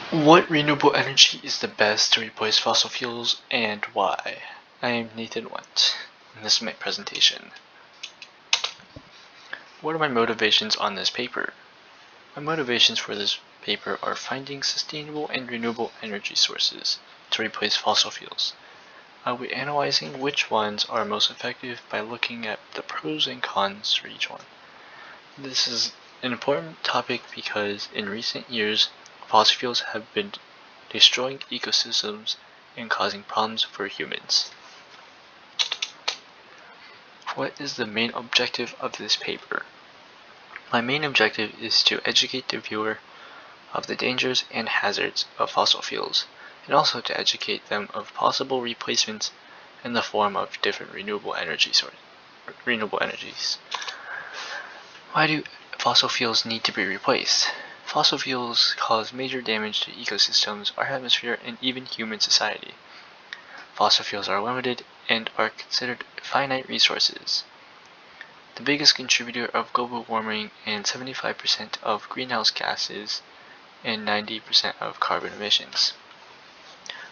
What renewable energy is the best to replace fossil fuels and why? I am Nathan Went, and this is my presentation. What are my motivations on this paper? My motivations for this paper are finding sustainable and renewable energy sources to replace fossil fuels. I'll be analyzing which ones are most effective by looking at the pros and cons for each one. This is an important topic because in recent years, fossil fuels have been destroying ecosystems and causing problems for humans. What is the main objective of this paper? My main objective is to educate the viewer of the dangers and hazards of fossil fuels, and also to educate them of possible replacements in the form of different renewable energies. Why do fossil fuels need to be replaced? Fossil fuels cause major damage to ecosystems, our atmosphere, and even human society. Fossil fuels are limited and are considered finite resources. The biggest contributor of global warming and 75% of greenhouse gases and 90% of carbon emissions.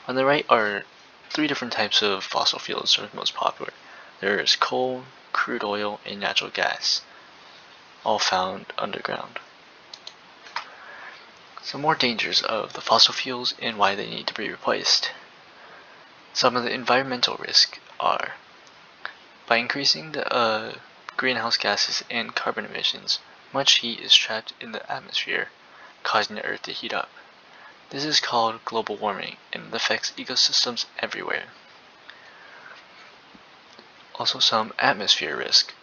On the right are three different types of fossil fuels that are most popular. There is coal, crude oil, and natural gas, all found underground. Some more dangers of the fossil fuels and why they need to be replaced. Some of the environmental risks are by increasing the greenhouse gases and carbon emissions, much heat is trapped in the atmosphere, causing the Earth to heat up. This is called global warming and it affects ecosystems everywhere. Also some atmosphere risk,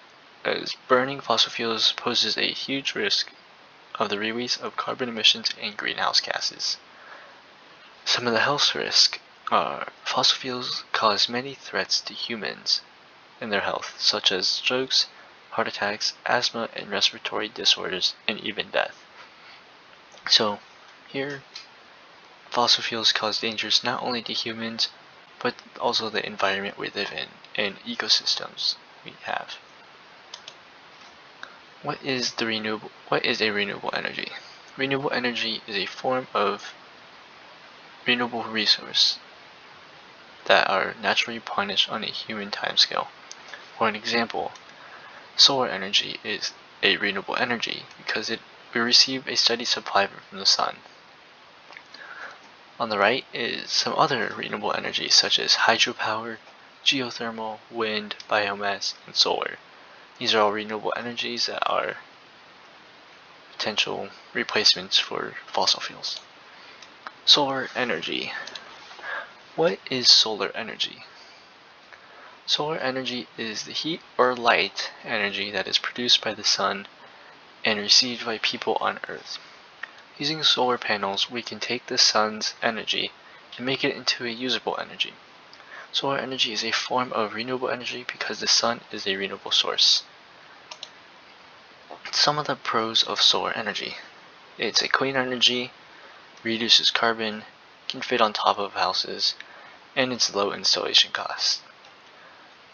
as burning fossil fuels poses a huge risk of the release of carbon emissions and greenhouse gases. Some of the health risks are fossil fuels cause many threats to humans and their health, such as strokes, heart attacks, asthma, and respiratory disorders, and even death. So, here, fossil fuels cause dangers not only to humans, but also the environment we live in and ecosystems we have. What is a renewable energy? Renewable energy is a form of renewable resource that are naturally replenished on a human timescale. For an example, solar energy is a renewable energy because we receive a steady supply from the sun. On the right is some other renewable energy such as hydropower, geothermal, wind, biomass, and solar. These are all renewable energies that are potential replacements for fossil fuels. Solar energy. What is solar energy? Solar energy is the heat or light energy that is produced by the sun and received by people on Earth. Using solar panels, we can take the sun's energy and make it into a usable energy. Solar energy is a form of renewable energy because the sun is a renewable source. Some of the pros of solar energy. It's a clean energy, reduces carbon, can fit on top of houses, and it's low installation cost.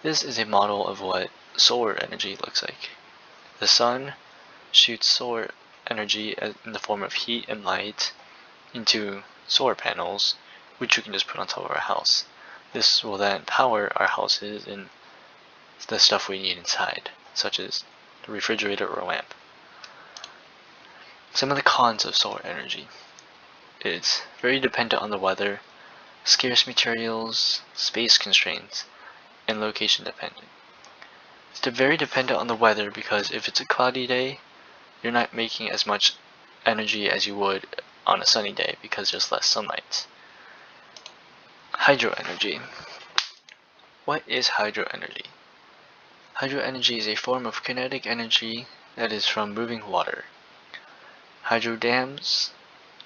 This is a model of what solar energy looks like. The sun shoots solar energy in the form of heat and light into solar panels, which we can just put on top of our house. This will then power our houses and the stuff we need inside, such as the refrigerator or lamp. Some of the cons of solar energy. It's very dependent on the weather, scarce materials, space constraints, and location dependent. It's very dependent on the weather because if it's a cloudy day, you're not making as much energy as you would on a sunny day because there's less sunlight. Hydro energy. What is hydro energy? Hydro energy is a form of kinetic energy that is from moving water.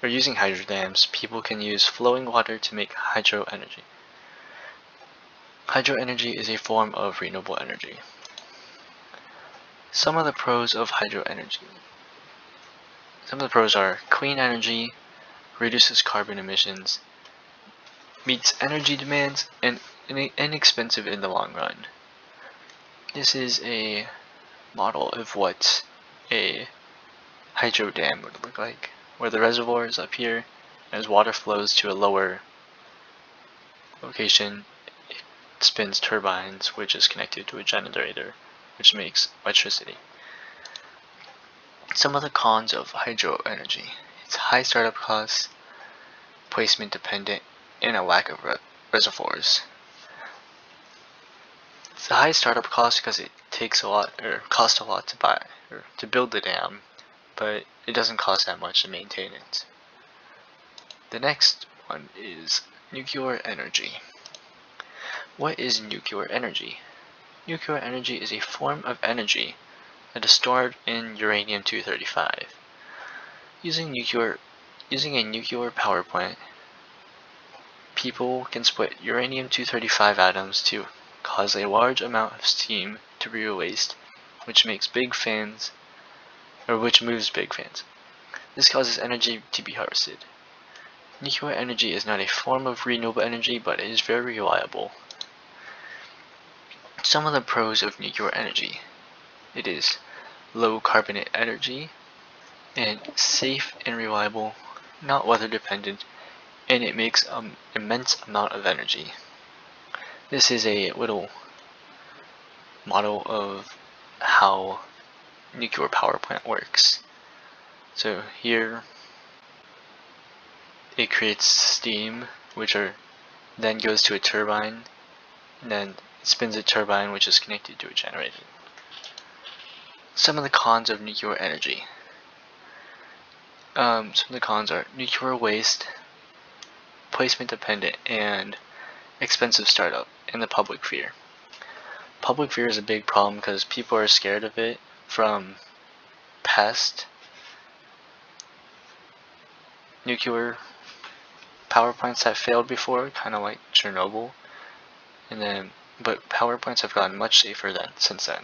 Using hydro dams, people can use flowing water to make hydro energy. Hydro energy is a form of renewable energy. Some of the pros of hydro energy. Some of the pros are clean energy, reduces carbon emissions, meets energy demands, and inexpensive in the long run. This is a model of what a hydro dam would look like, where the reservoir is up here As water flows to a lower location, it spins turbines, which is connected to a generator, which makes electricity. Some of the cons of hydro energy: it's high startup costs, placement dependent, and a lack of reservoirs. It's a high startup cost because it takes a lot, or costs a lot to buy or to build the dam, but it doesn't cost that much to maintain it. The next one is nuclear energy. What is nuclear energy? Nuclear energy is a form of energy that is stored in uranium-235. Using a nuclear power plant, people can split uranium-235 atoms to cause a large amount of steam to be released, which moves big fans. This causes energy to be harvested. Nuclear energy is not a form of renewable energy, but it is very reliable. Some of the pros of nuclear energy: it is low carbon energy, and safe and reliable, not weather dependent, and it makes an immense amount of energy. This is a little model of how nuclear power plant works. So here it creates steam, which then goes to a turbine, and then it spins a turbine, which is connected to a generator. Some of the cons of nuclear energy. Some of the cons are nuclear waste, placement dependent, and expensive startup, and the public fear. Public fear is a big problem because people are scared of it from past nuclear power plants that failed before, kind of like Chernobyl, but power plants have gotten much safer since then,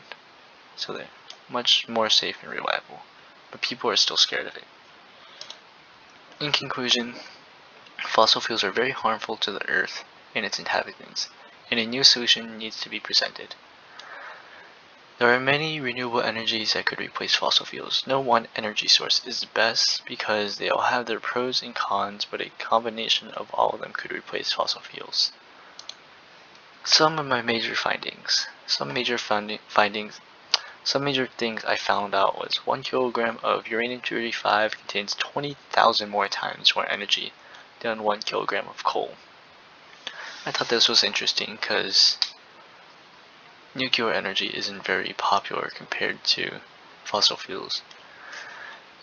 so they're much more safe and reliable, but people are still scared of it. In conclusion, fossil fuels are very harmful to the Earth and its inhabitants, and a new solution needs to be presented. There are many renewable energies that could replace fossil fuels. No one energy source is best because they all have their pros and cons, but a combination of all of them could replace fossil fuels. Some of my major findings. Some major things I found out was 1 kilogram of uranium-235 contains 20,000 more times more energy than 1 kilogram of coal. I thought this was interesting because nuclear energy isn't very popular compared to fossil fuels.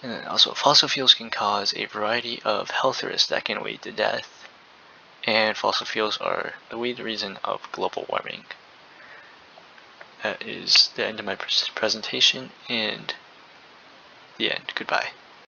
And also, fossil fuels can cause a variety of health risks that can lead to death, and fossil fuels are the lead reason of global warming. That is the end of my presentation, and the end. Goodbye.